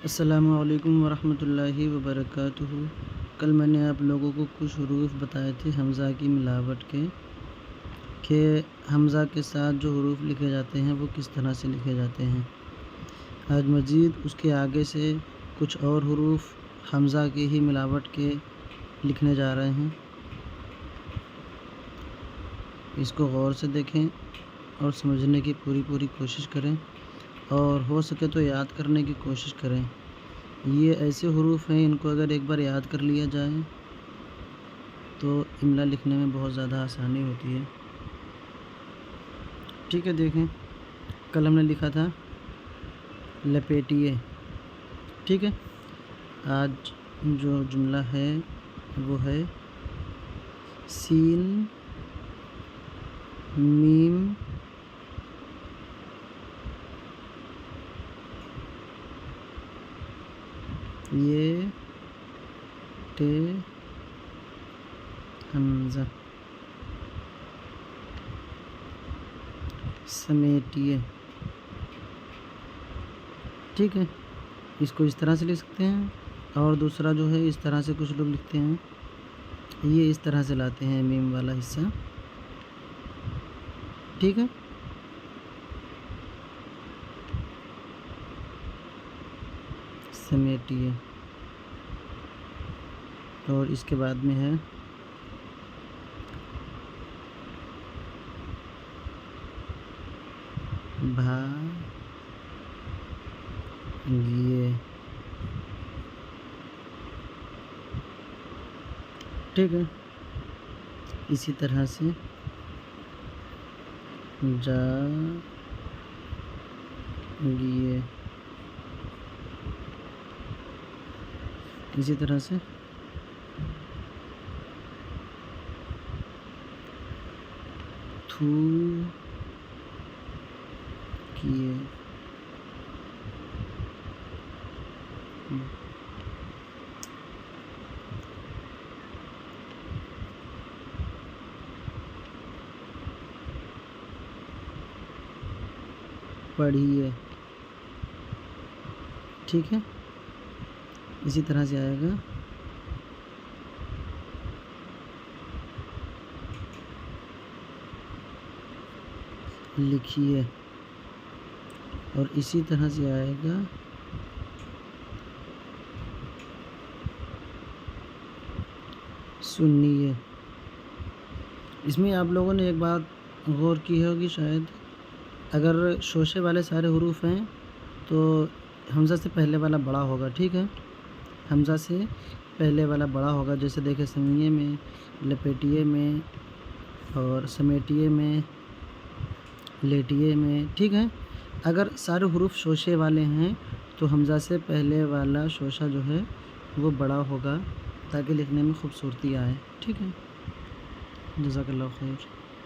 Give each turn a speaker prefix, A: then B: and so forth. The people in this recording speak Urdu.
A: السلام علیکم ورحمۃ اللہ وبرکاتہ۔ کل میں نے آپ لوگوں کو کچھ حروف بتائے تھے حمزہ کی ملاوٹ کے، کہ حمزہ کے ساتھ جو حروف لکھے جاتے ہیں وہ کس طرح سے لکھے جاتے ہیں۔ آج مزید اس کے آگے سے کچھ اور حروف حمزہ کی ہی ملاوٹ کے لکھنے جا رہے ہیں۔ اس کو غور سے دیکھیں اور سمجھنے کی پوری کوشش کریں، اور ہو سکے تو یاد کرنے کی کوشش کریں۔ یہ ایسے حروف ہیں، ان کو اگر ایک بار یاد کر لیا جائے تو املا لکھنے میں بہت زیادہ آسانی ہوتی ہے۔ ٹھیک ہے، دیکھیں کل ہم نے لکھا تھا لپیٹیے۔ ٹھیک ہے، آج جو جملہ ہے وہ ہے سین میم یہ ٹے حمزہ سمیٹیے۔ ٹھیک ہے، اس کو اس طرح سے لکھ سکتے ہیں، اور دوسرا جو ہے اس طرح سے کچھ لوگ لکھتے ہیں، یہ اس طرح سے لاتے ہیں میم والا حصہ۔ ٹھیک ہے، سمیٹیے، اور اس کے بعد میں ہے بھاگیے۔ ٹھیک ہے، اسی طرح سے جاگیے، اسی طرح سے تھوکیے۔ پڑھیے۔ ٹھیک ہے، اسی طرح سے آئے گا لکھیے، اور اسی طرح سے آئے گا سنیے۔ اس میں آپ لوگوں نے ایک بات غور کی ہوگی شاید، اگر شوشے والے سارے حروف ہیں تو حمزہ سے پہلے والا بڑا ہوگا۔ ٹھیک ہے، حمزہ سے پہلے والا بڑا ہوگا، جیسے دیکھیں سمیے میں، لپیٹیے میں، اور سمیٹیے میں، لیٹیے میں۔ ٹھیک ہے، اگر سارے حروف شوشے والے ہیں تو حمزہ سے پہلے والا شوشہ جو ہے وہ بڑا ہوگا، تاکہ لکھنے میں خوبصورتی آئے۔ ٹھیک ہے، جزاک اللہ خیر۔